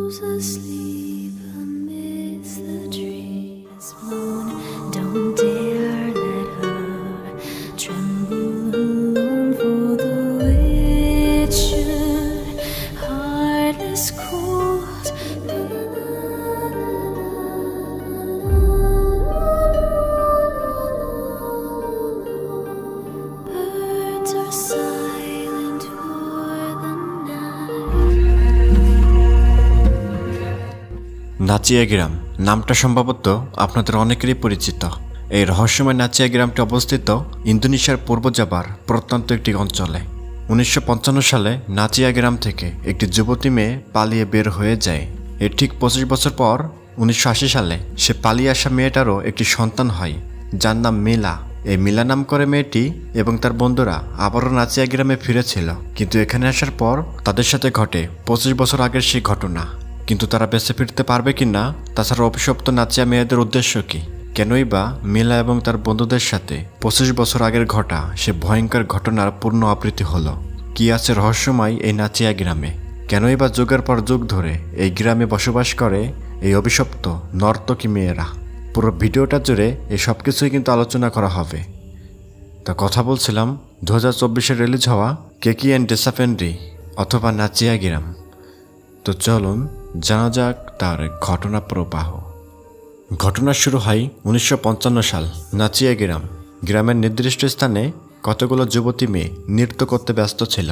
Asleep amidst the trees, moon, don't dare let her tremble alone, for the witcher, heartless cold. Birds are silent for the night. নাচিয়া গ্রাম নামটা সম্ভবত আপনাদের অনেকেরই পরিচিত। এই রহস্যময় নাচিয়া গ্রামটি অবস্থিত ইন্দোনেশিয়ার পূর্ব জাভার প্রত্যন্ত একটি অঞ্চলে। 1955 সালে নাচিয়া গ্রাম থেকে একটি যুবতী মেয়ে পালিয়ে বের হয়ে যায়। এর ঠিক 25 বছর পর 1980 সালে সে পালিয়ে আসা মেয়েটারও একটি সন্তান হয়, যার নাম মিলা। এই মিলা নাম করে মেয়েটি এবং তার বন্ধুরা আবারও নাচিয়া গ্রামে ফিরেছিল, কিন্তু এখানে আসার পর তাদের সাথে ঘটে 25 বছর আগের সেই ঘটনা। কিন্তু তারা বেঁচে ফিরতে পারবে কি না, তাছাড়া অভিশপ্ত নাচিয়া মেয়েদের উদ্দেশ্য কি, কেনই বা মিলা এবং তার বন্ধুদের সাথে 25 বছর আগের ঘটা সে ভয়ঙ্কর ঘটনার পূর্ণ আবৃত্তি হলো। কি আছে রহস্যময় এই নাচিয়া গ্রামে, কেনই বা যুগের পর যুগ ধরে এই গ্রামে বসবাস করে এই অভিশপ্ত নর্তকী মেয়েরা। পুরো ভিডিওটা জুড়ে এই সব কিছুই কিন্তু আলোচনা করা হবে। তা কথা বলছিলাম 2024-এ রিলিজ হওয়া কেকি অ্যান্ড ডেসাফেন্ডি অথবা নাচিয়া গ্রাম। তো চলুন জানা যাক তার ঘটনা প্রবাহ। ঘটনা শুরু হয় 1955 সাল। নাচিয়া গ্রাম গ্রামের নির্দিষ্ট স্থানে কতগুলো যুবতী মেয়ে নৃত্য করতে ব্যস্ত ছিল।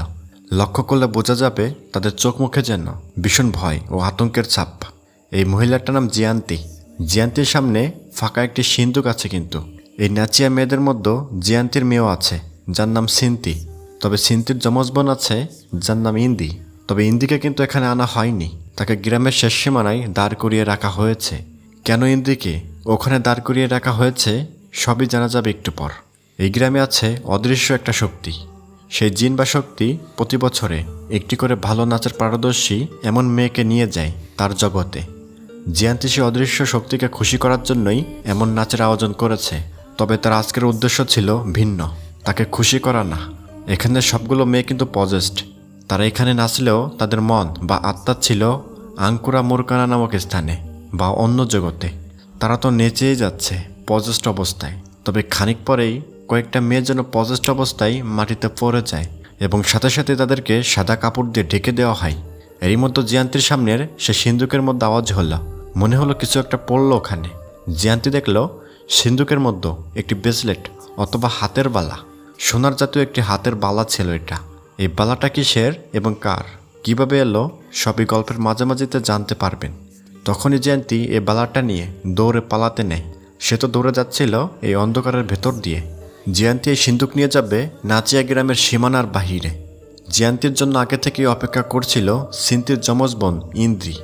লক্ষ্য করলে বোঝা যাবে তাদের চোখ মুখে যেন ভীষণ ভয় ও আতঙ্কের ছাপ। এই মহিলাটার নাম জিয়ান্তি। জিয়ান্তির সামনে ফাঁকা একটি সিন্দুক আছে, কিন্তু এই নাচিয়া মেয়েদের মধ্যে জিয়ান্তির মেয়েও আছে, যার নাম সিন্তি। তবে সিন্তির যমজ বোন আছে, যার নাম ইন্দি। তবে ইন্দিকে কিন্তু এখানে আনা হয়নি, তাকে গ্রামের শেষ সীমানায় দাঁড় করিয়ে রাখা হয়েছে। কেন ইন্দিকে ওখানে দাঁড় করিয়ে রাখা হয়েছে সবই জানা যাবে একটু পর। এই গ্রামে আছে অদৃশ্য একটা শক্তি। সেই জিন বা শক্তি প্রতি বছরে একটি করে ভালো নাচের পারদর্শী এমন মেয়েকে নিয়ে যায় তার জগতে। জিয়ান্তি সে অদৃশ্য শক্তিকে খুশি করার জন্যই এমন নাচের আয়োজন করেছে। তবে তার আজকের উদ্দেশ্য ছিল ভিন্ন, তাকে খুশি করা না। এখানে সবগুলো মেয়ে কিন্তু পজেসড। তারা এখানে নাচলেও তাদের মন বা আত্মা ছিল আঙ্কুরা মুরকানা নামক স্থানে বা অন্য জগতে। তারা তো নেচেই যাচ্ছে পজেসড অবস্থায়। তবে খানিক পরেই কয়েকটা মেয়ে যেন পজেসড অবস্থায় মাটিতে পড়ে যায় এবং সাথে সাথে তাদেরকে সাদা কাপড় দিয়ে ঢেকে দেওয়া হয়। এরই মধ্যে জিয়ান্তির সামনের সে সিন্দুকের মধ্যে আওয়াজ হলো, মনে হলো কিছু একটা পড়লো ওখানে। জিয়ান্তি দেখল সিন্দুকের মধ্যে একটি ব্রেসলেট অথবা হাতের বালা, সোনার জাতীয় একটি হাতের বালা ছিল। এটা এই বালাটা কিসের এবং কার, কিভাবে এলো, সবই গল্পের মাঝামাঝিতে জানতে পারবেন। তখনই জিয়ান্তি এই বালাটা নিয়ে দৌড়ে পালাতে নেয়। সে তো দৌড়ে যাচ্ছিল এই অন্ধকারের ভেতর দিয়ে। জিয়ান্তি এই সিন্দুক নিয়ে যাবে নাচিয়া গ্রামের সীমানার বাহিরে। জিয়ান্তির জন্য আগে থেকেই অপেক্ষা করছিল সিন্তির যমজ বোন ইন্দ্রি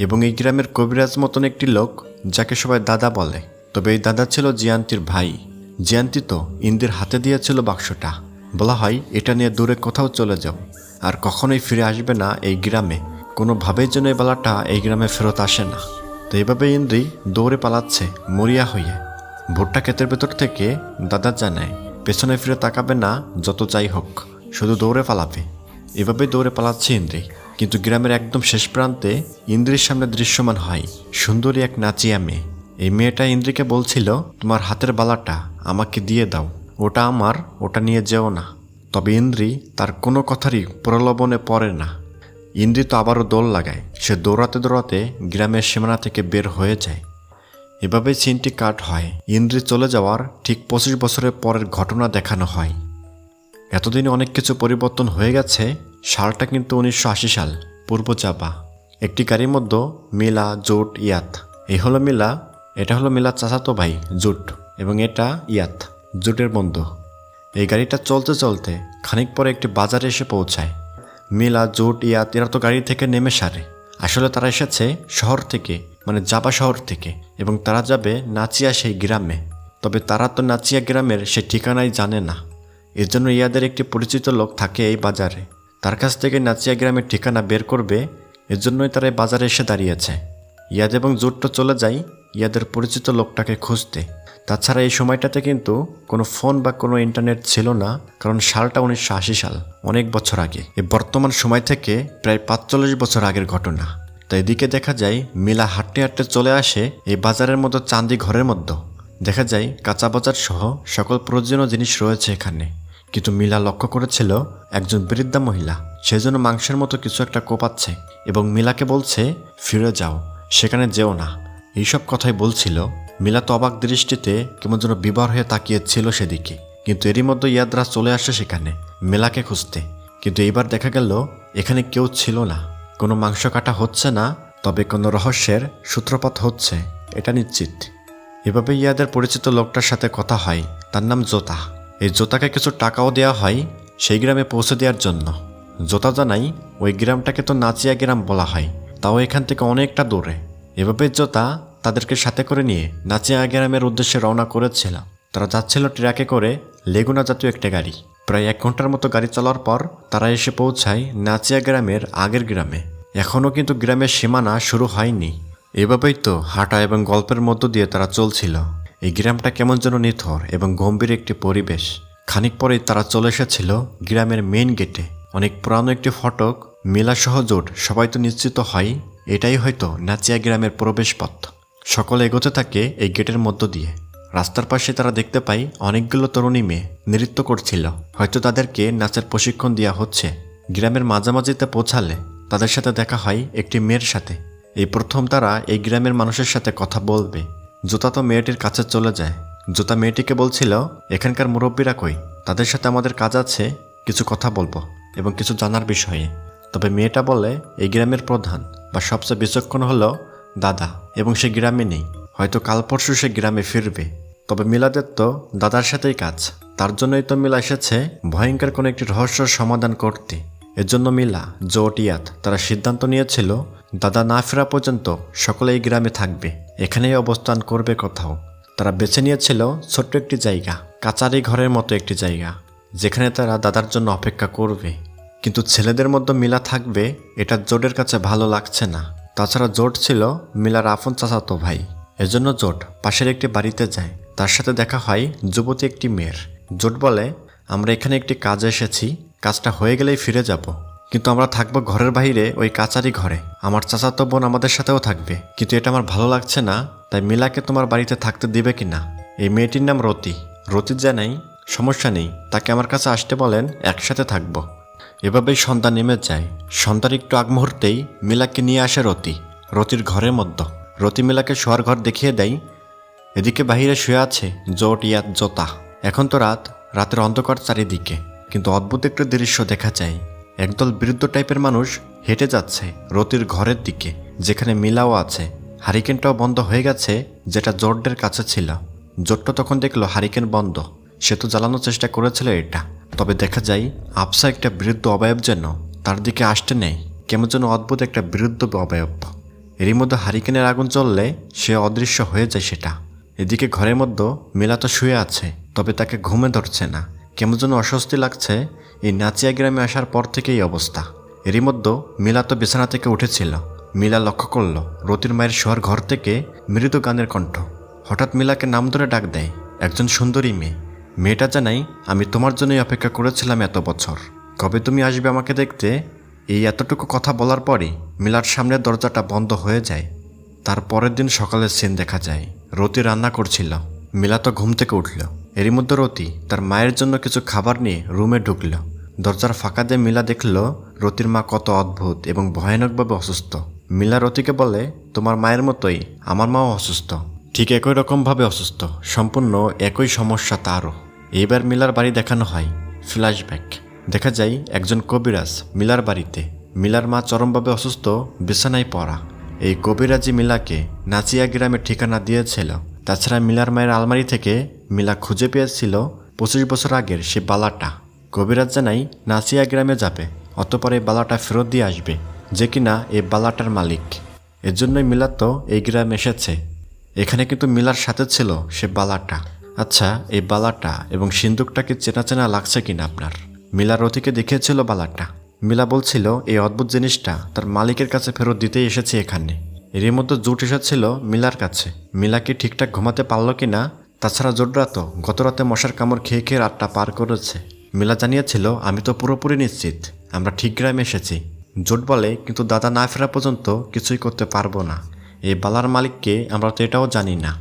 এবং এই গ্রামের কবিরাজ মতন একটি লোক, যাকে সবাই দাদা বলে। তবে এই দাদা ছিল জিয়ান্তির ভাই। জিয়ান্তি তো ইন্দ্রির হাতে দিয়েছিল বাক্সটা। বলা হয় এটা নিয়ে দূরে কোথাও চলে যাও, আর কখনোই ফিরে আসবে না এই গ্রামে। কোনোভাবেই যেন এই বালাটা এই গ্রামে ফেরত আসে না। তো এইভাবে ইন্দ্রি দৌড়ে পালাচ্ছে মরিয়া হয়ে। ভুট্টা ক্ষেতের ভেতর থেকে দাদা জানায় পেছনে ফিরে তাকাবে না, যত যাই হোক, শুধু দৌড়ে পালাবে। এভাবেই দৌড়ে পালাচ্ছে ইন্দ্রি। কিন্তু গ্রামের একদম শেষ প্রান্তে ইন্দ্রির সামনে দৃশ্যমান হয় সুন্দরী এক নাচিয়া মেয়ে। এই মেয়েটা ইন্দ্রিকে বলছিল, তোমার হাতের বালাটা আমাকে দিয়ে দাও, ওটা আমার, ওটা নিয়ে যেও না। তবে ইন্দ্রি তার কোনো কথারই প্রলোভনে পড়ে না। ইন্দ্রি তো আবারও দৌড় লাগায়। সে দৌড়াতে দৌড়াতে গ্রামের সীমানা থেকে বের হয়ে যায়। এভাবেই সিনটি কাট হয়। ইন্দ্রি চলে যাওয়ার ঠিক 25 বছরের পরের ঘটনা দেখানো হয়। এতদিনে অনেক কিছু পরিবর্তন হয়ে গেছে। সালটা কিন্তু 1980 সাল, পূর্ব জাভা। একটি গাড়ির মধ্যে মিলা, জুট, ইয়াত। এই হলো মিলা, এটা হলো মিলার চাচাতো ভাই জুট, এবং এটা ইয়াত, জুটের বন্ধু। এই গাড়িটা চলতে চলতে খানিক পরে একটি বাজারে এসে পৌঁছায়। মিলা, জুট, ইয়াত এরা তো গাড়ি থেকে নেমে সারে। আসলে তারা এসেছে শহর থেকে, মানে জাভা শহর থেকে, এবং তারা যাবে নাচিয়া সেই গ্রামে। তবে তারা তো নাচিয়া গ্রামের সে ঠিকানাই জানে না। এর জন্য ইয়াদের একটি পরিচিত লোক থাকে এই বাজারে। তার কাছ থেকে নাচিয়া গ্রামের ঠিকানা বের করবে, এর জন্যই তারা এই বাজারে এসে দাঁড়িয়েছে। ইয়াদ এবং জুট চলে যায় ইয়াদের পরিচিত লোকটাকে খুঁজতে। তাছাড়া এই সময়টাতে কিন্তু কোনো ফোন বা কোনো ইন্টারনেট ছিল না, কারণ সালটা 1980 সাল, অনেক বছর আগে। এই বর্তমান সময় থেকে প্রায় 45 বছর আগের ঘটনা। তো এদিকে দেখা যায় মিলা হাঁটতে হাঁটতে চলে আসে এই বাজারের মতো চাঁদি ঘরের মধ্যে। দেখা যায় কাঁচা বাজার সহ সকল প্রয়োজনীয় জিনিস রয়েছে এখানে। কিন্তু মিলা লক্ষ্য করেছিল একজন বৃদ্ধা মহিলা সেজন্য মাংসের মতো কিছু একটা কোপাচ্ছে এবং মিলাকে বলছে ফিরে যাও, সেখানে যেও না। এইসব কথাই বলছিল। মিলা তো অবাক দৃষ্টিতে কেমন যেন বিবার হয়ে তাকিয়েছিল সেদিকে। কিন্তু এরই মধ্যে ইয়াদরা চলে আসে সেখানে মিলাকে খুঁজতে। কিন্তু এইবার দেখা গেল এখানে কেউ ছিল না, কোনো মাংস কাটা হচ্ছে না, তবে কোনো রহস্যের সূত্রপাত হচ্ছে এটা নিশ্চিত। এভাবে ইয়াদের পরিচিত লোকটার সাথে কথা হয়, তার নাম জোতা। এই জোতাকে কিছু টাকাও দেওয়া হয় সেই গ্রামে পৌঁছে দেওয়ার জন্য। জোতা জানাই ওই গ্রামটাকে তো নাচিয়া গ্রাম বলা হয়, তাও এখান থেকে অনেকটা দূরে। এভাবে জোতা তাদেরকে সাথে করে নিয়ে নাচিয়া গ্রামের উদ্দেশ্যে রওনা করেছিল। তারা যাচ্ছিল ট্রাকে করে লেগুনা জাতীয় একটা গাড়ি। প্রায় 1 ঘন্টার মতো গাড়ি চলার পর তারা এসে পৌঁছায় নাচিয়া গ্রামের আগের গ্রামে। এখনও কিন্তু গ্রামের সীমানা শুরু হয়নি। এভাবেই তো হাঁটা এবং গল্পের মধ্য দিয়ে তারা চলছিল। এই গ্রামটা কেমন যেন নিথর এবং গম্ভীর একটি পরিবেশ। খানিক পরেই তারা চলে এসেছিল গ্রামের মেইন গেটে। অনেক পুরানো একটি ফটক, মিলাসহ জোট সবাই তো নিশ্চিত হয় এটাই হয়তো নাচিয়া গ্রামের প্রবেশ পথ। সকলে এগোতে থাকে এই গেটের মধ্য দিয়ে। রাস্তার পাশে তারা দেখতে পায় অনেকগুলো তরুণী মেয়ে নৃত্য করছিল, হয়তো তাদেরকে নাচের প্রশিক্ষণ দেওয়া হচ্ছে। গ্রামের মাঝামাঝিতে পৌঁছালে তাদের সাথে দেখা হয় একটি মেয়ের সাথে। এই প্রথম তারা এই গ্রামের মানুষের সাথে কথা বলবে। জুতা তো মেয়েটির কাছে চলে যায়। জুতা মেয়েটিকে বলছিল এখানকার মুরব্বীরা কই, তাদের সাথে আমাদের কাজ আছে, কিছু কথা বলবো এবং কিছু জানার বিষয়ে। তবে মেয়েটা বলে এই গ্রামের প্রধান বা সবচেয়ে বিচক্ষণ হলো দাদা এবং সে গ্রামে নেই, হয়তো কাল পরশু সে গ্রামে ফিরবে। তবে মিলাদের তো দাদার সাথেই কাজ, তার জন্যই তো মিলা এসেছে ভয়ঙ্কর কোনো একটি রহস্যের সমাধান করতে। এজন্য মিলা, জোট, ইয়াদ তারা সিদ্ধান্ত নিয়েছিল দাদা না ফেরা পর্যন্ত সকলে এই গ্রামে থাকবে, এখানেই অবস্থান করবে কোথাও। তারা বেছে নিয়েছিল ছোট্ট একটি জায়গা, কাচারি ঘরের মতো একটি জায়গা, যেখানে তারা দাদার জন্য অপেক্ষা করবে। কিন্তু ছেলেদের মধ্যে মিলা থাকবে এটা জোটের কাছে ভালো লাগছে না। তাছাড়া জোট ছিল মিলার আপন চাচাতো ভাই। এজন্য জোট পাশের একটি বাড়িতে যায়। তার সাথে দেখা হয় যুবতী একটি মেয়ের। জোট বলে আমরা এখানে একটি কাজে এসেছি, কাজটা হয়ে গেলেই ফিরে যাব, কিন্তু আমরা থাকবো ঘরের বাইরে ওই কাচারি ঘরে। আমার চাচাতো বোন আমাদের সাথেও থাকবে, কিন্তু এটা আমার ভালো লাগছে না, তাই মিলাকে তোমার বাড়িতে থাকতে দিবে কিনা। এই মেয়েটির নাম রতি। রতি জানাই সমস্যা নেই, তাকে আমার কাছে আসতে বলেন, একসাথে থাকবো। এভাবেই সন্ধ্যা নেমে যায়। সন্ধ্যার একটু আগ মুহূর্তেই মিলাকে নিয়ে আসে রতি রতির ঘরের মধ্যে। রতি মিলাকে শোয়ার ঘর দেখিয়ে দেয়। এদিকে বাহিরে শুয়ে আছে জোট, ইয়াদ, জোতা। এখন তো রাতের অন্ধকার চারিদিকে, কিন্তু অদ্ভুত একটি দৃশ্য দেখা যায়। একদল বৃদ্ধ টাইপের মানুষ হেঁটে যাচ্ছে রতির ঘরের দিকে, যেখানে মিলাও আছে। হারিকেনটাও বন্ধ হয়ে গেছে, যেটা জোটদের কাছে ছিল। জোটটা তখন দেখলো হারিকেন বন্ধ। সে তো জ্বালানোর চেষ্টা করেছিল এটা, তবে দেখা যায় আফসা একটা বৃদ্ধ অবয়ব যেন তার দিকে আসতে নেই, কেমন যেন অদ্ভুত একটা বৃদ্ধ অবয়ব। এরই মধ্যে হারিকেনের আগুন জ্বললে সে অদৃশ্য হয়ে যায় সেটা। এদিকে ঘরের মধ্যে মিলা তো শুয়ে আছে, তবে তাকে ঘুমে ধরছে না, কেমন যেন অস্বস্তি লাগছে। এই নাচিয়া গ্রামে আসার পর থেকে এই অবস্থা। এরই মধ্যে মিলা তো বিছানা থেকে উঠেছিল। মিলা লক্ষ্য করল রতির মায়ের শোয়ার ঘর থেকে মৃদু গানের কণ্ঠ। হঠাৎ মিলাকে নাম ধরে ডাক দেয় একজন সুন্দরী মেয়ে। মেয়েটা জানাই আমি তোমার জন্যই অপেক্ষা করেছিলাম এত বছর, কবে তুমি আসবে আমাকে দেখতে। এই এতটুকু কথা বলার পরই মিলার সামনের দরজাটা বন্ধ হয়ে যায়। তার পরের দিন সকালের সিন দেখা যায়। রতি রান্না করছিল। মিলা তো ঘুম থেকে উঠল। এরই মধ্যে রতি তার মায়ের জন্য কিছু খাবার নিয়ে রুমে ঢুকল। দরজার ফাঁকা দিয়ে মিলা দেখল রতির মা কত অদ্ভুত এবং ভয়ানকভাবে অসুস্থ। মিলা রতিকে বলে তোমার মায়ের মতোই আমার মাও অসুস্থ, ঠিক একই রকমভাবে অসুস্থ, সম্পূর্ণ একই সমস্যা তারও। এইবার মিলার বাড়ি দেখানো হয়। ফ্ল্যাশব্যাক দেখা যায় একজন কবিরাজ মিলার বাড়িতে। মিলার মা চরমভাবে অসুস্থ, বিছানায় পড়া। এই কবিরাজি মিলাকে নাচিয়া গ্রামের ঠিকানা দিয়েছিল। তাছাড়া মিলার মায়ের আলমারি থেকে মিলা খুঁজে পেয়েছিল 25 বছর আগের সে বালাটা। কবিরাজ জানাই নাচিয়া গ্রামে যাবে, অতঃপর এই বালাটা ফেরত দিয়ে আসবে, যে কিনা এই বালাটার মালিক। এর জন্যই মিলা তো এই গ্রামে এসেছে। এখানে কিন্তু মিলার সাথে ছিল সে বালাটা। আচ্ছা, এই বালাটা এবং সিন্দুকটাকে চেনা চেনা লাগছে কিনা আপনার? মিলা রতিকে দেখিয়েছিল বালাটা। মিলা বলছিল এই অদ্ভুত জিনিসটা তার মালিকের কাছে ফেরত দিতেই এসেছে এখানে। এর মধ্যে জোট এসেছিল মিলার কাছে। মিলা কি ঠিকঠাক ঘুমাতে পারলো কিনা? তাছাড়া জোটরা তো গত রাতে মশার কামড় খেয়ে খেয়ে রাতটা পার করেছে। মিলা জানিয়েছিল আমি তো পুরোপুরি নিশ্চিত আমরা ঠিক গ্রামে এসেছি। জোট বলে, কিন্তু দাদা না ফেরা পর্যন্ত কিছুই করতে পারবো না। এই বালার মালিককে আমরা তো এটাও জানি না।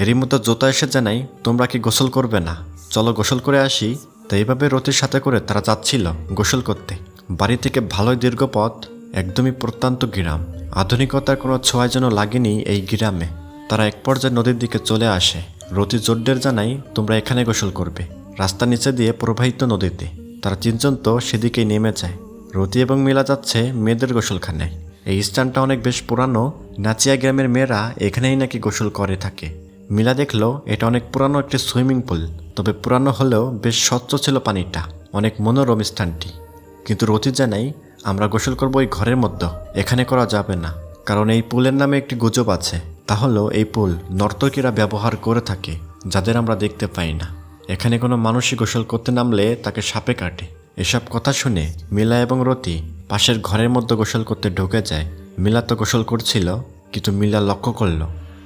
এরই মধ্যে জোতা এসে জানাই, তোমরা কি গোসল করবে না? চলো গোসল করে আসি। তো এইভাবে রতির সাথে করে তারা যাচ্ছিল গোসল করতে। বাড়ি থেকে ভালোই দীর্ঘ পথ, একদমই প্রত্যন্ত গ্রাম। আধুনিকতার কোনো ছোঁয়া যেন লাগেনি এই গ্রামে। তারা এক পর্যায়ে নদীর দিকে চলে আসে। রতি জোটদের জানাই, তোমরা এখানে গোসল করবে, রাস্তার নিচে দিয়ে প্রবাহিত নদীতে। তারা তিনজন তো সেদিকেই নেমে যায়। রতি এবং মিলা যাচ্ছে মেয়েদের গোসলখানায়। এই স্থানটা অনেক বেশ পুরানো। নাচিয়া গ্রামের মেয়েরা এখানেই নাকি গোসল করে থাকে। মিলা দেখলো এটা অনেক পুরানো একটি সুইমিং পুল। তবে পুরানো হলেও বেশ স্বচ্ছ ছিল পানিটা, অনেক মনোরম স্থানটি। কিন্তু রতি জানাই, আমরা গোসল করবো ওই ঘরের মধ্যে, এখানে করা যাবে না। কারণ এই পুলের নামে একটি গুজব আছে। তাহলেও এই পুল নর্তকীরা ব্যবহার করে থাকে, যাদের আমরা দেখতে পাই না। এখানে কোনো মানুষই গোসল করতে নামলে তাকে সাপে কাটে। এসব কথা শুনে মিলা এবং রতি পাশের ঘরের মধ্যে গোসল করতে ঢুকে যায়। মিলা তো গোসল করছিল, কিন্তু মিলা লক্ষ্য করলো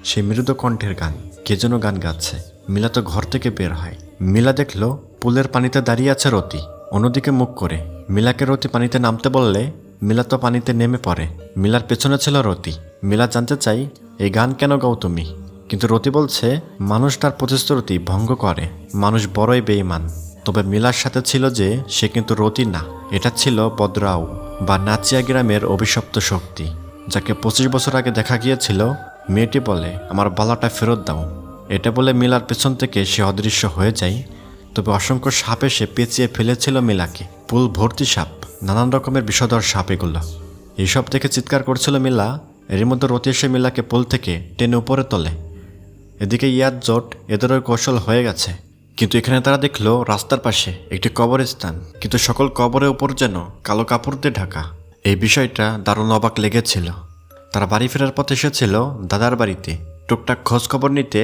সে মৃদু কণ্ঠের গান, কে যেন গান গাচ্ছে। মিলা তো ঘর থেকে বের হয়। মিলা দেখলো পুলের পানিতে দাঁড়িয়ে আছে রতি, অন্যদিকে মুখ করে। মিলাকে রতি পানিতে নামতে বললে মিলা তো পানিতে নেমে পড়ে। মিলার পেছনে ছিল রতি। মিলা জানতে চাই, এই গান কেন গাও তুমি? কিন্তু রতি বলছে, মানুষ তার প্রতিশ্রুতি ভঙ্গ করে, মানুষ বড়ই বেঈমান। তবে মিলার সাথে ছিল যে সে কিন্তু রতি না, এটা ছিল বদ্রাও বা নাচিয়া গ্রামের অভিশপ্ত শক্তি, যাকে 25 বছর আগে দেখা গিয়েছিল। মেয়েটি বলে, আমার বালাটা ফেরত দাও। এটা বলে মিলার পেছন থেকে সে অদৃশ্য হয়ে যায়। তবে অসংখ্য সাপ এসে পেঁচিয়ে ফেলেছিল মিলাকে। পুল ভর্তি সাপ, নানান রকমের বিষধর সাপ এগুলো। এইসব দেখে চিৎকার করছিল মিলা। এর মধ্যে রতি এসে মিলাকে পুল থেকে টেনে উপরে তোলে। এদিকে ইয়াদ জোট এদেরও কৌশল হয়ে গেছে। কিন্তু এখানে তারা দেখলো রাস্তার পাশে একটি কবরস্থান, কিন্তু সকল কবরের উপর যেন কালো কাপড় দিয়ে ঢাকা। এই বিষয়টা দারুণ অবাক লেগেছিল। তারা বাড়ি ফেরার পথে এসেছিল দাদার বাড়িতে টুকটাক খোঁজ খবর নিতে।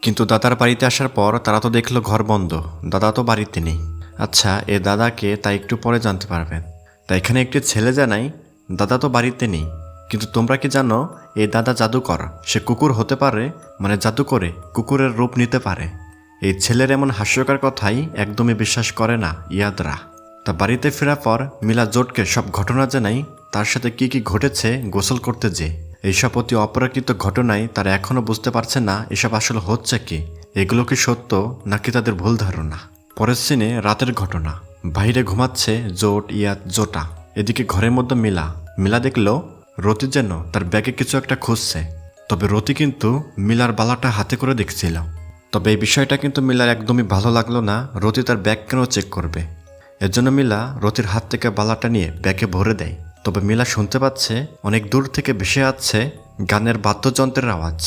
কিন্তু দাদার বাড়িতে আসার পর তারা তো দেখলো ঘর বন্ধ, দাদা তো বাড়িতে নেই। আচ্ছা, এ দাদাকে তা একটু পরে জানতে পারবেন। তাই এখানে একটি ছেলে জানাই, দাদা তো বাড়িতে নেই, কিন্তু তোমরা কি জানো এই দাদা জাদুকর? সে কুকুর হতে পারে, মানে জাদু করে কুকুরের রূপ নিতে পারে। এই ছেলের এমন হাস্যকর কথাই একদমই বিশ্বাস করে না ইয়াদরা। তা বাড়িতে ফেরার পর মিলা জোটকে সব ঘটনা জানাই, তার সাথে কি কি ঘটেছে গোসল করতে যে। এইসব অতি অপরাকৃত ঘটনায় তারা এখনও বুঝতে পারছে না এসব আসলে হচ্ছে কি, এগুলো কি সত্য নাকি তাদের ভুল ধারণা। পরের সিনে রাতের ঘটনা। বাইরে ঘুমাচ্ছে জোট, ইয়াদ, জোটা। এদিকে ঘরের মধ্যে মিলা দেখলো রতি যেন তার ব্যাগে কিছু একটা খুঁজছে। তবে রতি কিন্তু মিলার বালাটা হাতে করে দেখছিল। তবে এই বিষয়টা কিন্তু মিলার একদমই ভালো লাগলো না। রতি তার ব্যাগ কেন চেক করবে? এর জন্য মিলা রতির হাত থেকে বালাটা নিয়ে ব্যাগে ভরে দেয়। তবে মিলা শুনতে পাচ্ছে অনেক দূর থেকে ভেসে আসছে গানের বাদ্যযন্ত্রের আওয়াজ।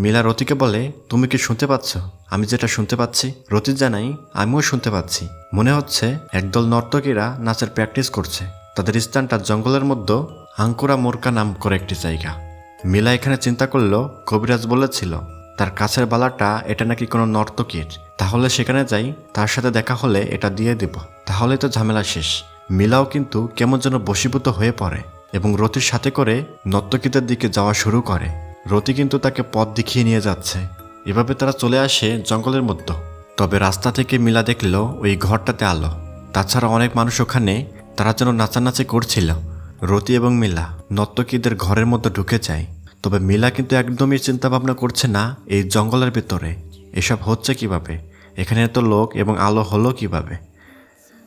মিলা রতিকে বলে, তুমি কি শুনতে পাচ্ছ আমি যেটা শুনতে পাচ্ছি? রতি জানাই, আমিও শুনতে পাচ্ছি। মনে হচ্ছে একদল নর্তকীরা নাচের প্র্যাকটিস করছে। তাদের স্থানটা জঙ্গলের মধ্যে আঙ্কুরা মোরকা নাম করে একটি জায়গা। মিলা এখানে চিন্তা করলো, কবিরাজ বলেছিল তার কাছের বালাটা এটা নাকি কোনো নর্তকীর। তাহলে সেখানে যাই, তার সাথে দেখা হলে এটা দিয়ে দেব, তাহলে তো ঝামেলা শেষ। মিলাও কিন্তু কেমন যেন বশীভূত হয়ে পড়ে এবং রতির সাথে করে নর্তকীদের দিকে যাওয়া শুরু করে। রতি কিন্তু তাকে পথ দেখিয়ে নিয়ে যাচ্ছে। এভাবে তারা চলে আসে জঙ্গলের মধ্যে। তবে রাস্তা থেকে মিলা দেখলো ওই ঘরটাতে আলো। তাছাড়া অনেক মানুষ ওখানে, তারা যেন নাচানাচি করছিল। রতি এবং মিলা নর্তকীদের ঘরের মধ্যে ঢুকে যায়। তবে মিলা কিন্তু একদমই চিন্তা ভাবনা করছে না এই জঙ্গলের ভিতরে এসব হচ্ছে কিভাবে, এখানে এত লোক এবং আলো হলো কিভাবে।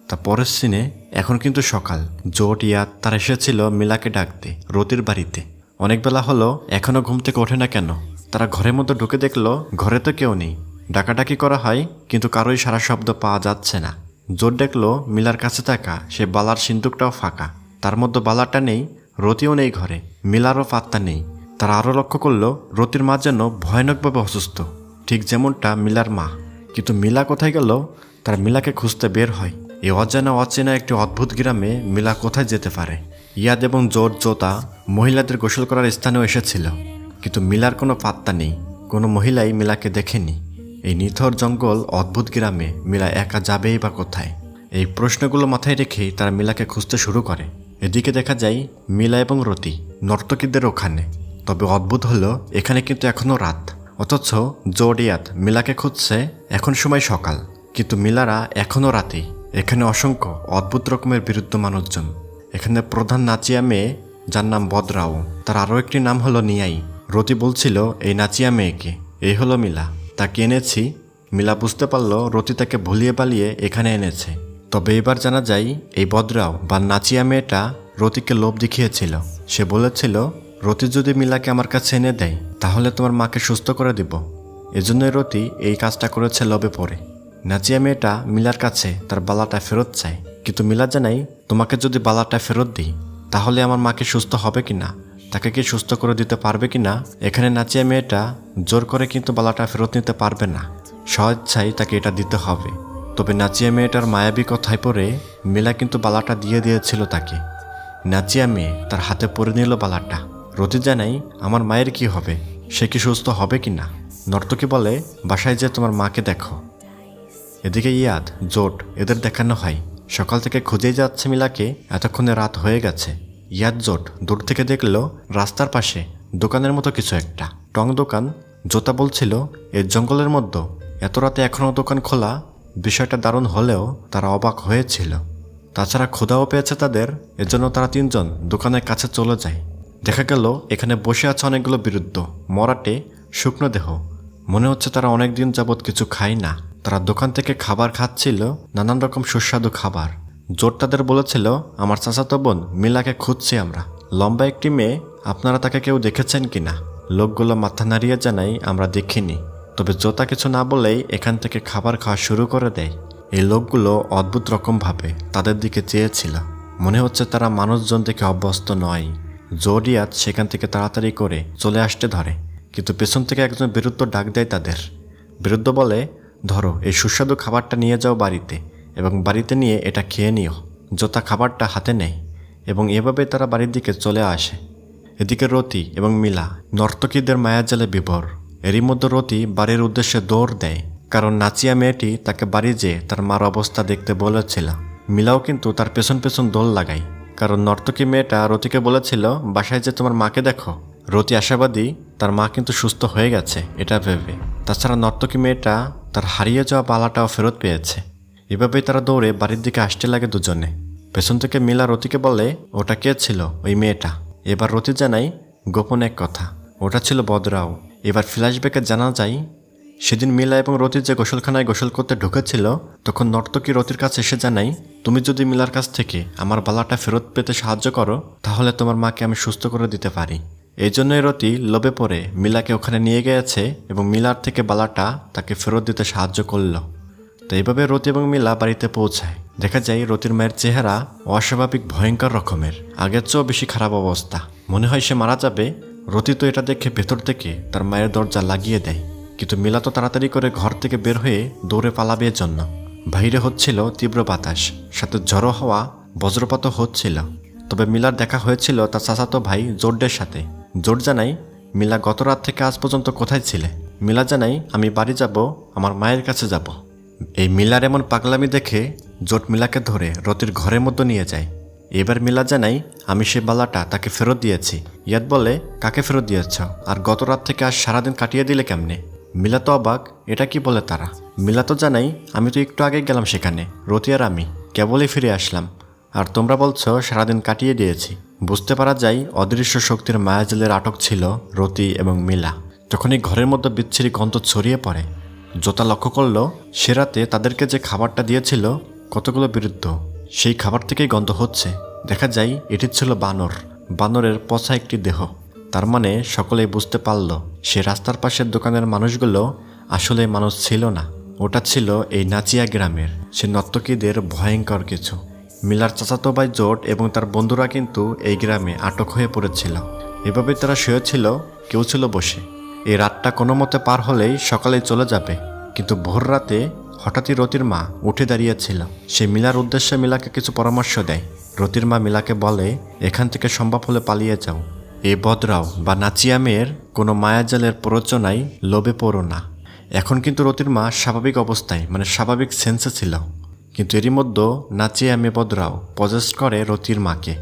তা পরের সিনে এখন কিন্তু সকাল। জোট, ইয়াদ তারা এসেছিল মিলাকে ডাকতে রতির বাড়িতে। অনেক বেলা হলো, এখনও ঘুম থেকে ওঠে না কেন? তারা ঘরের মধ্যে ঢুকে দেখলো ঘরে তো কেউ নেই। ডাকাডাকি করা হয়, কিন্তু কারোই সারা শব্দ পাওয়া যাচ্ছে না। জোট দেখলো মিলার কাছে থাকা সে বালার সিন্দুকটাও ফাঁকা, তার মধ্যে বালাটা নেই। রতিও নেই ঘরে, মিলারও পাত্তা নেই। তারা আরও লক্ষ্য করলো রতির মা যেন ভয়ানকভাবে অসুস্থ, ঠিক যেমনটা মিলার মা। কিন্তু মিলা কোথায় গেল? তারা মিলাকে খুঁজতে বের হয়। এই অচেনা একটি অদ্ভুত গ্রামে মিলা কোথায় যেতে পারে? ইয়াদ এবং জোট, জোতা মহিলাদের গোসল করার স্থানেও এসেছিল, কিন্তু মিলার কোনো পাত্তা নেই। কোনো মহিলাই মিলাকে দেখেনি। এই নিথর জঙ্গল অদ্ভুত গ্রামে মিলা একা যাবেই বা কোথায়? এই প্রশ্নগুলো মাথায় রেখেই তারা মিলাকে খুঁজতে শুরু করে। এদিকে দেখা যায় মিলা এবং রতি নর্তকীদের ওখানে। তবে অদ্ভুত হলো, এখানে কিন্তু এখনও রাত, অথচ জোট, ইয়াদ মিলাকে খুঁজছে। এখন সময় সকাল, কিন্তু মিলারা এখনও রাতেই। এখানে অসংখ্য অদ্ভুত রকমের বিরুদ্ধ মানুষজন। এখানে প্রধান নাচিয়া মেয়ে যার নাম বদরাও, তার আরও একটি নাম হলো নিয়াই। রতি বলছিল এই নাচিয়া মেয়েকে, এই হলো মিলা, তাকে এনেছি। মিলা বুঝতে পারল রতি তাকে ভুলিয়ে পালিয়ে এখানে এনেছে। তবে এবার জানা যায় এই বদরাও বা নাচিয়া মেয়েটা রতিকে লোভ দেখিয়েছিল। সে বলেছিল রতি যদি মিলাকে আমার কাছে এনে দেয় তাহলে তোমার মাকে সুস্থ করে দিব। এজন্যই রতি এই কাজটা করেছে লোভে পড়ে। নাচিয়া মেয়েটা মিলার কাছে তার বালাটা ফেরত চায়, কিন্তু মিলা জানাই তোমাকে যদি বালাটা ফেরত দিই তাহলে আমার মাকে সুস্থ হবে কিনা, তাকে কি সুস্থ করে দিতে পারবে কিনা। এখানে নাচিয়া মেয়েটা জোর করে কিন্তু বালাটা ফেরত নিতে পারবে না, স্বেচ্ছায় তাকে এটা দিতে হবে। তবে নাচিয়া মেয়েটার মায়াবী কথায় পড়ে মিলা কিন্তু বালাটা দিয়ে দিয়েছিল তাকে। নাচিয়া মেয়ে তার হাতে পরে নিল বালাটা। রতি জানাই আমার মায়ের কি হবে, সে কি সুস্থ হবে কিনা। নর্তকী বলে বাসায় যে তোমার মাকে দেখো। এদিকে ইয়াদ জোট এদের দেখানো হয় সকাল থেকে খুঁজেই যাচ্ছে মিলাকে, এতক্ষণে রাত হয়ে গেছে। ইয়াদ জোট দূর থেকে দেখল রাস্তার পাশে দোকানের মতো কিছু একটা, টং দোকান। জোতা বলছিল এই জঙ্গলের মধ্যে এত রাতে এখনও দোকান খোলা, বিষয়টা দারুণ হলেও তারা অবাক হয়েছিল। তাছাড়া ক্ষুধাও পেয়েছে তাদের, এজন্য তারা তিনজন দোকানের কাছে চলে যায়। দেখা গেল এখানে বসে আছে অনেকগুলো বিরুদ্ধ মরাটে শুকনো দেহ। মনে হচ্ছে তারা অনেক দিন যাবৎ কিছু খায় না। তারা দোকান থেকে খাবার খাচ্ছিল, নানান রকম সুস্বাদু খাবার। জোট তাদের বলেছিল আমার চাচাতো বোন মিলাকে খুঁজছি আমরা, লম্বা একটি মেয়ে, আপনারা তাকে কেউ দেখেছেন কিনা। লোকগুলো মাথা নাড়িয়ে জানাই আমরা দেখিনি। তবে জোতা কিছু না বলেই এখান থেকে খাবার খাওয়া শুরু করে দেয়। এই লোকগুলো অদ্ভুত রকমভাবে তাদের দিকে চেয়েছিল, মনে হচ্ছে তারা মানুষজন দেখে অভ্যস্ত নয়। জোডিয়াত সেখান থেকে তাড়াতাড়ি করে চলে আসতে ধরে, কিন্তু পেছন থেকে একজন বিরুদ্ধ ডাক দেয় তাদের। বিরুদ্ধ বলে ধরো এই সুস্বাদু খাবারটা নিয়ে যাও বাড়িতে, এবং বাড়িতে নিয়ে এটা খেয়ে নিও। জোতা খাবারটা হাতে নেয় এবং এভাবে তারা বাড়ির দিকে চলে আসে। এদিকে রতি এবং মিলা নর্তকীদের মায়াজালে বিভোর। এরই মধ্যে রতি বাড়ির উদ্দেশ্যে দৌড় দেয়, কারণ নাচিয়া মেয়েটি তাকে বাড়ি যেয়ে তার মার অবস্থা দেখতে বলেছিল। মিলাও কিন্তু তার পেছন পেছন দোল লাগায়, কারণ নর্তকী মেয়েটা রতিকে বলেছিল বাসায় যে তোমার মাকে দেখো। রতি আশাবাদী তার মা কিন্তু সুস্থ হয়ে গেছে এটা ভেবে। তাছাড়া নর্তকী মেয়েটা তার হারিয়ে যাওয়া বালাটাও ফেরত পেয়েছে। এভাবেই তারা দৌড়ে বাড়ির দিকে আসতে লাগে দুজনে। পেছন থেকে মিলা রতিকে বলে ওটা কে ছিল ওই মেয়েটা। এবার রতি জানাই গোপন এক কথা, ওটা ছিল বদরাও। এবার ফ্ল্যাশব্যাকে জানা যায় সেদিন মিলা এবং রতি যে গোসলখানায় গোসল করতে ঢুকেছিল তখন নর্তকী রতির কাছে এসে জানাই তুমি যদি মিলার কাছ থেকে আমার বালাটা ফেরত পেতে সাহায্য করো তাহলে তোমার মাকে আমি সুস্থ করে দিতে পারি। এই জন্যই রতি লোভে পড়ে মিলাকে ওখানে নিয়ে গিয়েছে এবং মিলার থেকে বালাটা তাকে ফেরত দিতে সাহায্য করল। তো এইভাবে রতি এবং মিলা বাড়িতে পৌঁছায়। দেখা যায় রতির মায়ের চেহারা অস্বাভাবিক ভয়ঙ্কর রকমের, আগের চেয়েও বেশি খারাপ অবস্থা, মনে হয় সে মারা যাবে। রতি তো এটা দেখে ভেতর থেকে তার মায়ের দরজা লাগিয়ে দেয়, কিন্তু মিলা তো তাড়াতাড়ি করে ঘর থেকে বের হয়ে দৌড়ে পালাবে জন্য। বাইরে হচ্ছিল তীব্র বাতাস, সাথে ঝড়ো হওয়া, বজ্রপাতও হচ্ছিল। তবে মিলার দেখা হয়েছিল তার চাচাতো ভাই জোর্ডের সাথে। জোট জানাই মিলা গত রাত থেকে আজ পর্যন্ত কোথায় ছিলে। মিলা জানাই আমি বাড়ি যাব, আমার মায়ের কাছে যাব। এই মিলার এমন পাগলামি দেখে জোট মিলাকে ধরে রতির ঘরের মধ্যে নিয়ে যায়। এবার মিলা জানাই আমি সে বালাটা তাকে ফেরত দিয়েছি। ইয়াদ বলে কাকে ফেরত দিয়েছ, আর গত রাত থেকে আজ সারাদিন কাটিয়ে দিলে কেমনে। মিলা তো অবাক, এটা কি বলে তারা। মিলা তো জানাই আমি তো একটু আগে গেলাম সেখানে, রতি আর আমি কেবলই ফিরে আসলাম, আর তোমরা বলছো সারাদিন কাটিয়ে দিয়েছি। বুঝতে পারা যায় অদৃশ্য শক্তির মায়াজালের আটক ছিল রতি এবং মিলা। যখনই ঘরের মধ্যে বিচ্ছিরি গন্ধ ছড়িয়ে পড়ে, জোতা লক্ষ্য করল সে রাতে তাদেরকে যে খাবারটা দিয়েছিল কতগুলো বিরুদ্ধ, সেই খাবার থেকেই গন্ধ হচ্ছে। দেখা যায় এটি ছিল বানর, বানরের পচা একটি দেহ। তার মানে সকলেই বুঝতে পারল সে রাস্তার পাশের দোকানের মানুষগুলো আসলে মানুষ ছিল না, ওটা ছিল এই নাচিয়া গ্রামের সে নর্তকীদের ভয়ঙ্কর কিছু। মিলার চাচাতো ভাই জোট এবং তার বন্ধুরা কিন্তু এই গ্রামে আটক হয়ে পড়েছিল। এভাবে তারা শুয়েছিল, কেউ ছিল বসে। এই রাতটা কোনো মতে পার হলেই সকালেই চলে যাবে, কিন্তু ভোর রাতে হঠাৎই রতির মা উঠে দাঁড়িয়েছিল। সে মিলার উদ্দেশ্যে মিলাকে কিছু পরামর্শ দেয়। রতির মা মিলাকে বলে এখান থেকে সম্ভব হলে পালিয়ে যাও। এই বদরাও বা নাচিয়া মেয়ের কোনো মায়াজালের প্ররোচনায় লোভে পড়ো না। এখন কিন্তু রতির মা স্বাভাবিক অবস্থায় মানে স্বাভাবিক সেন্সে ছিল, কিন্তু এরই মধ্যে নাচিয়া মেয়ে বদরাও পজেস্ট করে রতির মাকে।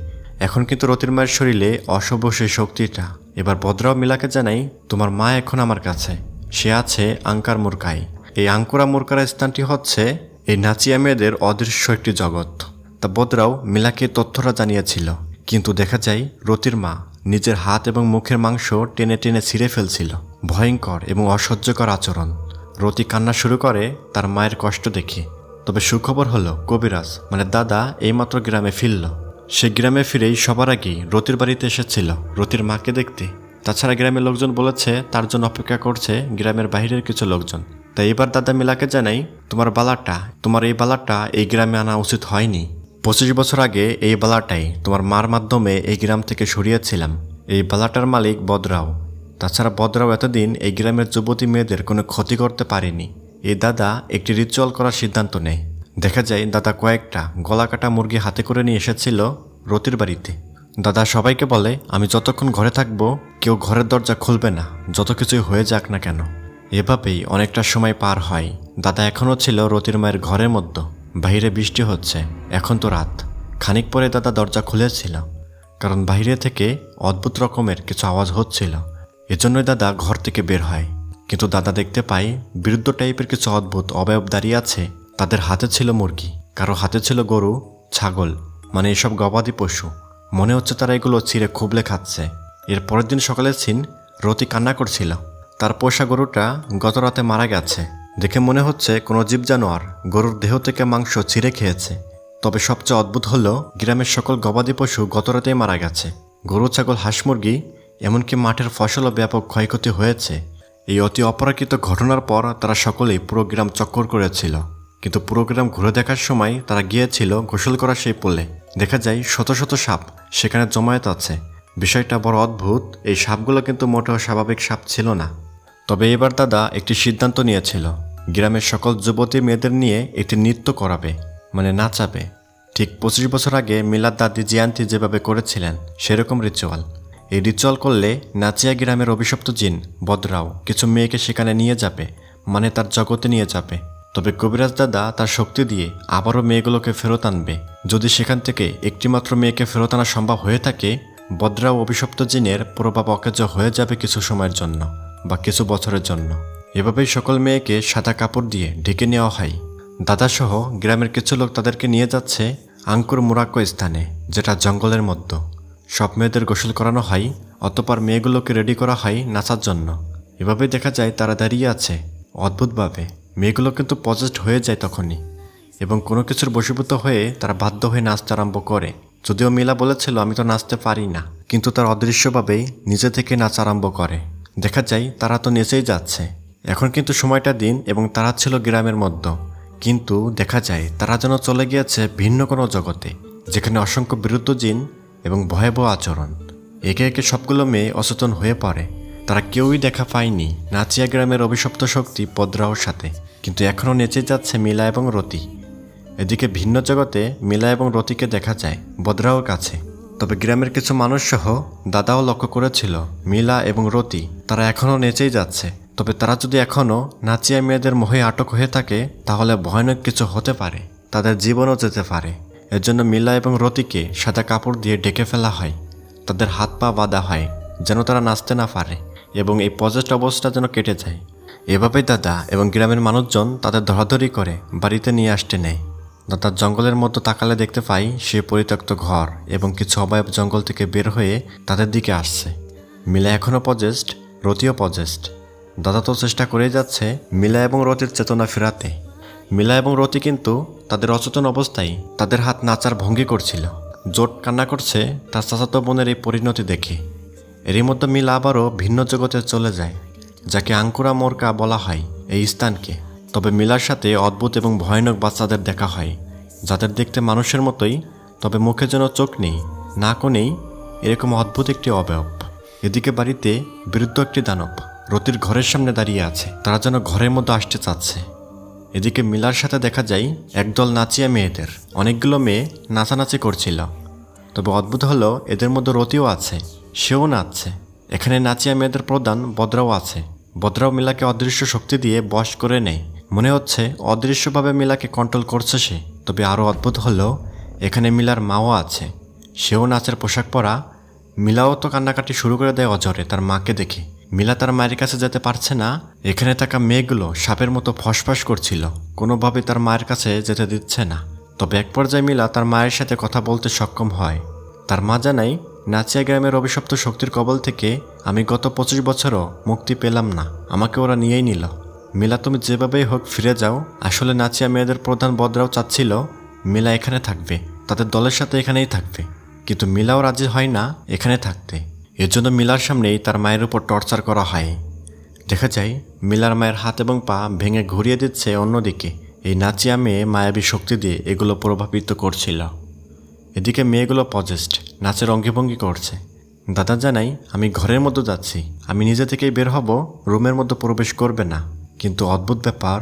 এখন কিন্তু রতির মায়ের শরীরে অশুভ সেই শক্তিটা। এবার বদরাও মিলাকে জানাই তোমার মা এখন আমার কাছে, সে আছে আঙ্কার মুরকায়। এই আঙ্কুরা মুরকার স্থানটি হচ্ছে এই নাচিয়া মেয়েদের অদৃশ্য একটি জগৎ। তা বদরাও মিলাকে তথ্যটা জানিয়েছিল, কিন্তু দেখা যায় রতির মা নিজের হাত এবং মুখের মাংস টেনে টেনে ছিঁড়ে ফেলছিল। ভয়ঙ্কর এবং অসহ্যকর আচরণ। রতি কান্না শুরু করে তার মায়ের কষ্ট দেখে। তবে সুখবর হলো কবিরাজ মানে দাদা এইমাত্র গ্রামে ফিরল। সে গ্রামে ফিরেই সবার আগেই রতির বাড়িতে এসেছিল রতির মাকে দেখতে। তাছাড়া গ্রামের লোকজন বলেছে তার জন্য অপেক্ষা করছে গ্রামের বাইরের কিছু লোকজন। তাই এবার দাদা মিলাকে জানাই, তোমার এই বালাটা এই গ্রামে আনা উচিত হয়নি। 25 বছর আগে এই বালাটাই তোমার মার মাধ্যমে এই গ্রাম থেকে সরিয়েছিলাম। এই বালাটার মালিক বদরাও। তাছাড়া বদরাও এতদিন এই গ্রামের যুবতী মেয়েদের কোনো ক্ষতি করতে পারেনি। এই দাদা একটি রিচুয়াল করার সিদ্ধান্ত নেয়। দেখা যায় দাদা কয়েকটা গলা কাটা মুরগি হাতে করে নিয়ে এসেছিল রতির বাড়িতে। দাদা সবাইকে বলে, আমি যতক্ষণ ঘরে থাকবো কেউ ঘরের দরজা খুলবে না, যত কিছুই হয়ে যাক না কেন। এভাবেই অনেকটা সময় পার হয়। দাদা এখনও ছিল রতির মায়ের ঘরের মধ্যে। বাইরে বৃষ্টি হচ্ছে, এখন তো রাত। খানিক পরে দাদা দরজা খুলেছিল, কারণ বাইরে থেকে অদ্ভুত রকমের কিছু আওয়াজ হচ্ছিল। এজন্যই দাদা ঘর থেকে বের হয়। কিন্তু দাদা দেখতে পায় বৃদ্ধ টাইপের কিছু অদ্ভুত অবয়ব দাঁড়িয়ে আছে। তাদের হাতে ছিল মুরগি, কারো হাতে ছিল গরু, ছাগল, মানে এসব গবাদি পশু। মনে হচ্ছে তারা এগুলো ছিঁড়ে খুবলে খাচ্ছে। এর পরের দিন সকালের সিন, রতি কান্না করছিল। তার পোষা গরুটা গত রাতে মারা গেছে। দেখে মনে হচ্ছে কোনো জীব জানোয়ার গরুর দেহ থেকে মাংস ছিঁড়ে খেয়েছে। তবে সবচেয়ে অদ্ভুত হলো গ্রামের সকল গবাদি পশু গত রাতেই মারা গেছে। গরু, ছাগল, হাঁস, মুরগি, এমনকি মাঠের ফসলও ব্যাপক ক্ষয়ক্ষতি হয়েছে। এই অতি অপরাকৃত ঘটনার পর তারা সকলেই পুরো গ্রাম চক্কর করেছিল। কিন্তু পুরো গ্রাম ঘুরে দেখার সময় তারা গিয়েছিল গোসল করা সেই পোলে। দেখা যায় শত শত সাপ সেখানে জমায়েত আছে। বিষয়টা বড় অদ্ভুত। এই সাপগুলো কিন্তু মোটেও স্বাভাবিক সাপ ছিল না। তবে এবার দাদা একটি সিদ্ধান্ত নিয়েছিল, গ্রামের সকল যুবতী মেয়েদের নিয়ে একটি নৃত্য করাবে, মানে নাচাবে। ঠিক 25 বছর আগে মিলাদ দাদি জিয়ান্তি যেভাবে করেছিলেন সেরকম রিচুয়াল। এই রিচুয়াল করলে নাচিয়া গ্রামের অভিশপ্ত জিন বদরাও কিছু মেয়েকে সেখানে নিয়ে যাবে, মানে তার জগতে নিয়ে যাবে। তবে কবিরাজ দাদা তার শক্তি দিয়ে আবারও মেয়েগুলোকে ফেরত আনবে। যদি সেখান থেকে একটিমাত্র মেয়েকে ফেরত আনা সম্ভব হয়ে থাকে, বদরাও অভিশপ্ত জিনের প্রভাব অকেজ হয়ে যাবে কিছু সময়ের জন্য বা কিছু বছরের জন্য। এভাবেই সকল মেয়েকে সাদা কাপড় দিয়ে ঢেকে নেওয়া হয়। দাদাসহ গ্রামের কিছু লোক তাদেরকে নিয়ে যাচ্ছে আঙ্কুর মুরাক্কো স্থানে, যেটা জঙ্গলের মধ্যে। সব মেয়েদের গোসল করানো হয়, অতঃপর মেয়েগুলোকে রেডি করা হয় নাচার জন্য। এভাবেই দেখা যায় তারা দাঁড়িয়ে আছে অদ্ভুতভাবে। মেয়েগুলো কিন্তু পজেসড হয়ে যায় তখনই, এবং কোনো কিছুর বশীভূত হয়ে তারা বাধ্য হয়ে নাচতে আরম্ভ করে। যদিও মিলা বলেছিল আমি তো নাচতে পারি না, কিন্তু তার অদৃশ্যভাবেই নিজে থেকে নাচ আরম্ভ করে। দেখা যায় তারা তো নেচেই যাচ্ছে। এখন কিন্তু সময়টা দিন এবং তারা ছিল গ্রামের মধ্যে, কিন্তু দেখা যায় তারা যেন চলে গিয়েছে ভিন্ন কোনো জগতে, যেখানে অসংখ্য বিরুদ্ধ জিন এবং ভয়াবহ আচরণ। একে একে সবগুলো মেয়ে অচেতন হয়ে পড়ে। তারা কেউই দেখা পায়নি নাচিয়া গ্রামের অভিশপ্ত শক্তি বদরাওর সাথে, কিন্তু এখনও নেচে যাচ্ছে মিলা এবং রতি। এদিকে ভিন্ন জগতে মিলা এবং রতিকে দেখা যায় বদরাওর কাছে। তবে গ্রামের কিছু মানুষ সহ দাদাও লক্ষ্য করেছিল মিলা এবং রতি তারা এখনও নেচেই যাচ্ছে। তবে তারা যদি এখনও নাচিয়া মেয়েদের মোহে আটক হয়ে থাকে, তাহলে ভয়ানক কিছু হতে পারে, তাদের জীবনও যেতে পারে। এর জন্য মিলা এবং রতিকে সাদা কাপড় দিয়ে ঢেকে ফেলা হয়। তাদের হাত পা বাঁধা হয় যেন তারা নাচতে না পারে, এবং এই পজেস্ট অবস্থা যেন কেটে যায়। এভাবেই দাদা এবং গ্রামের মানুষজন তাদের ধরাধরি করে বাড়িতে নিয়ে আসতে নেয়। দাদা জঙ্গলের মধ্যে তাকালে দেখতে পাই সে পরিত্যক্ত ঘর এবং কিছু অবয়ব জঙ্গল থেকে বের হয়ে তাদের দিকে আসছে। মিলা এখনও পজেস্ট, রতিও পজেস্ট। দাদা তো চেষ্টা করেই যাচ্ছে মিলা এবং রতির চেতনা ফেরাতে। মিলা এবং রতি কিন্তু তাদের অচেতন অবস্থায় তাদের হাত নাচার ভঙ্গি করছিল। জোট কান্না করছে তার চাচাতো বোনের এই পরিণতি দেখে। এরই মধ্যে মিলা আবারও ভিন্ন জগতে চলে যায়, যাকে আঙ্কুরা মোরকা বলা হয় এই স্থানকে। তবে মিলার সাথে অদ্ভুত এবং ভয়ানক বাচ্চাদের দেখা হয়, যাদের দেখতে মানুষের মতোই, তবে মুখে যেন চোখ নেই, নাকও নেই, এরকম অদ্ভুত একটি অবয়ব। এদিকে বাড়িতে বৃদ্ধ একটি দানব রতির ঘরের সামনে দাঁড়িয়ে আছে, তারা যেন ঘরের মধ্যে আসতে চাচ্ছে। এদিকে মিলার সাথে দেখা যায় একদল নাচিয়া মেয়েদের। অনেকগুলো মেয়ে নাচানাচি করছিল। তবে অদ্ভুত হলো এদের মধ্যে রতিও আছে, সেও নাচছে। এখানে নাচিয়া মেয়েদের প্রধান বদরাও আছে। বদরাও মিলাকে অদৃশ্য শক্তি দিয়ে বশ করে নেয়। মনে হচ্ছে অদৃশ্যভাবে মিলাকে কন্ট্রোল করছে সে। তবে আরও অদ্ভুত হলো এখানে মিলার মাও আছে, সেও নাচের পোশাক পরা। মিলাও তো কান্নাকাটি শুরু করে দেয় অজরে তার মাকে দেখে। মিলা তার মায়ের কাছে যেতে পারছে না। এখানে থাকা মেয়েগুলো সাপের মতো ফসফস করছিল, কোনোভাবে তার মায়ের কাছে যেতে দিচ্ছে না। তবে এক পর্যায়ে মিলা তার মায়ের সাথে কথা বলতে সক্ষম হয়। তার মা জানায়, নাচিয়া গ্রামের অভিশপ্ত শক্তির কবল থেকে আমি গত 25 বছরও মুক্তি পেলাম না, আমাকে ওরা নিয়েই নিল। মিলা, তুমি যেভাবেই হোক ফিরে যাও। আসলে নাচিয়া মেয়েদের প্রধান বদরাও চাচ্ছিল মিলা এখানে থাকবে, তাদের দলের সাথে এখানেই থাকবে, কিন্তু মিলাও রাজি হয় না এখানে থাকতে। এজন্য মিলার সামনেই তার মায়ের উপর টর্চার করা হয়। দেখা যায় মিলার মায়ের হাত এবং পা ভেঙে ঘুরিয়ে দিচ্ছে অন্যদিকে। এই নাচিয়া মেয়ে মায়াবী শক্তি দিয়ে এগুলো প্রভাবিত করছিল। এদিকে মেয়েগুলো পজেস্ট, নাচের অঙ্গিভঙ্গি করছে। দাদা জানাই, আমি ঘরের মধ্যে যাচ্ছি, আমি নিজে থেকেই বের হব, রুমের মধ্যে প্রবেশ করবে না। কিন্তু অদ্ভুত ব্যাপার,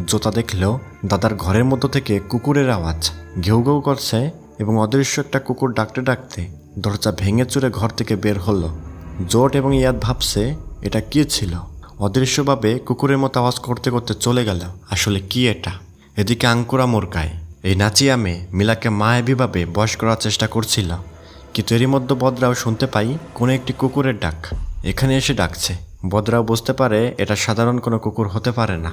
জোতা দেখলেও দাদার ঘরের মধ্য থেকে কুকুরের আওয়াজ ঘেউ ঘেউ করছে এবং অদৃশ্য একটা কুকুর ডাকতে ডাকতে দরজা ভেঙে চুরে ঘর থেকে বের হলো। জোট এবং ইয়াদ ভাবছে এটা কি ছিল, অদৃশ্যভাবে কুকুরের মতো আওয়াজ করতে করতে চলে গেল। আসলে কি এটা? এদিকে আঙ্কুরা মোরকায় এই নাচিয়া মেয়ে মিলাকে মায়াবীভাবে বশ করার চেষ্টা করছিল, কিন্তু এরই মধ্যে বদরাও শুনতে পাই কোনো একটি কুকুরের ডাক এখানে এসে ডাকছে। বদরাও বুঝতে পারে এটা সাধারণ কোনো কুকুর হতে পারে না,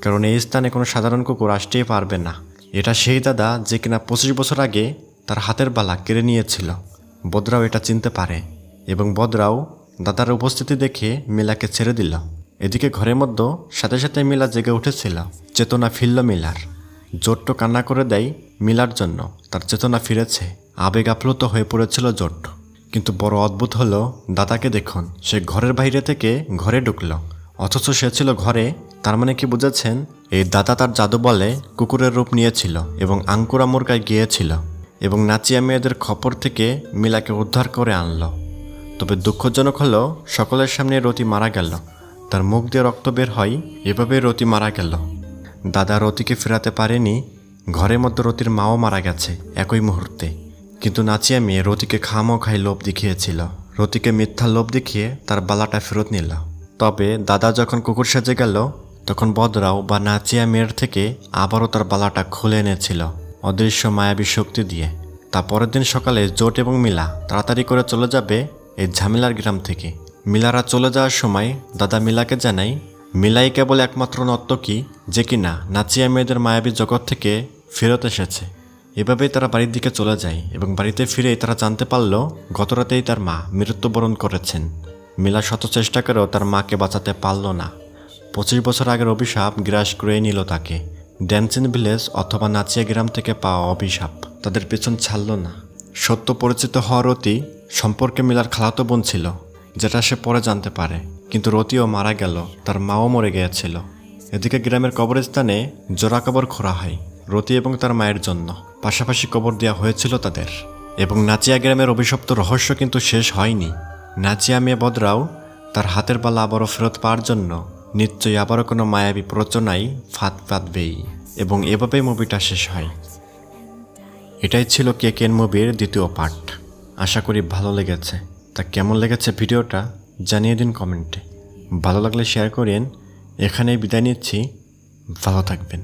কারণ এই স্থানে কোনো সাধারণ কুকুর আসতেই পারবে না। এটা সেই দাদা যে কিনা 25 বছর আগে তার হাতের বালা কেড়ে নিয়েছিল। বদরাও এটা চিনতে পারে এবং বদরাও দাদার উপস্থিতি দেখে মিলাকে ছেড়ে দিল। এদিকে ঘরের মধ্যে সাথে সাথে মিলা জেগে উঠেছিল, চেতনা ফিরল মিলার। জোট্ট কান্না করে দেয় মিলার জন্য, তার চেতনা ফিরেছে। আবেগ আপ্লুত হয়ে পড়েছিল জোট্ট। কিন্তু বড় অদ্ভুত হলো, দাদাকে দেখুন, সে ঘরের বাইরে থেকে ঘরে ঢুকলো, অথচ সে ছিল ঘরে। তার মানে কি বুঝেছেন, এই দাদা তার জাদু বলে কুকুরের রূপ নিয়েছিল এবং আঙ্কুরা মোরকায় গিয়েছিল এবং নাচিয়া মেয়েদের খপর থেকে মিলাকে উদ্ধার করে আনলো। তবে দুঃখজনক হলো, সকলের সামনে রতি মারা গেল, তার মুখ দিয়ে রক্ত বের হয়, এভাবে রতি মারা গেল। দাদা রতিকে ফেরাতে পারেনি, ঘরের মধ্যে রতির মাও মারা গেছে একই মুহূর্তে। কিন্তু নাচিয়া মেয়ে রতিকে খামোখাই লোভ দেখিয়েছিল, রতিকে মিথ্যা লোভ দেখিয়ে তার বালাটা ফেরত নিল। তবে দাদা যখন কুকুর সেজে গেল, তখন বদরাও বা নাচিয়া মেয়ের থেকে আবারও তার বালাটা খুলে এনেছিল অদৃশ্য মায়াবী শক্তি দিয়ে। তা পরের দিন সকালে জোট এবং মিলা তাড়াতাড়ি করে চলে যাবে এই ঝামেলার গ্রাম থেকে। মিলারা চলে যাওয়ার সময় দাদা মিলাকে জানায়, মিলাই কেবল একমাত্র নর্তকী যে কিনা নাচিয়া মেয়েদের মায়াবী জগৎ থেকে ফেরত এসেছে। এভাবেই তারা বাড়ির দিকে চলে যায় এবং বাড়িতে ফিরেই তারা জানতে পারল গতরাতেই তার মা মৃত্যুবরণ করেছেন। মিলা শত চেষ্টা করেও তার মাকে বাঁচাতে পারল না। 25 বছর আগের অভিশাপ গ্রাস করে নিল তাকে। ড্যান্সিন ভিলেজ অথবা নাচিয়া গ্রাম থেকে পাওয়া অভিশাপ তাদের পেছন ছাড়ল না। সত্য পরিচিত হওয়া রতি সম্পর্কে মিলার খালাতো বোন ছিল, যেটা সে পরে জানতে পারে। কিন্তু রতিও মারা গেল, তার মাও মরে গিয়েছিল। এদিকে গ্রামের কবরস্থানে জোড়া কবর খোঁড়া হয় রতি এবং তার মায়ের জন্য, পাশাপাশি কবর দেওয়া হয়েছিল তাদের। এবং নাচিয়া গ্রামের অভিশপ্ত রহস্য কিন্তু শেষ হয়নি। নাচিয়া মেয়ে বদরাও তার হাতের বালা আবারও ফেরত পাওয়ার জন্য নিশ্চয়ই আবারও কোনো মায়াবী প্ররোচনায় ফাঁদ পাতবেই, এবং এভাবেই মুভিটা শেষ হয়। এটাই ছিল কেকেন মুভির দ্বিতীয় পার্ট। আশা করি ভালো লেগেছে। তা কেমন লেগেছে ভিডিওটা জানিয়ে দিন কমেন্টে। ভালো লাগলে শেয়ার করেন। এখানেই বিদায় নিচ্ছি, ভালো থাকবেন।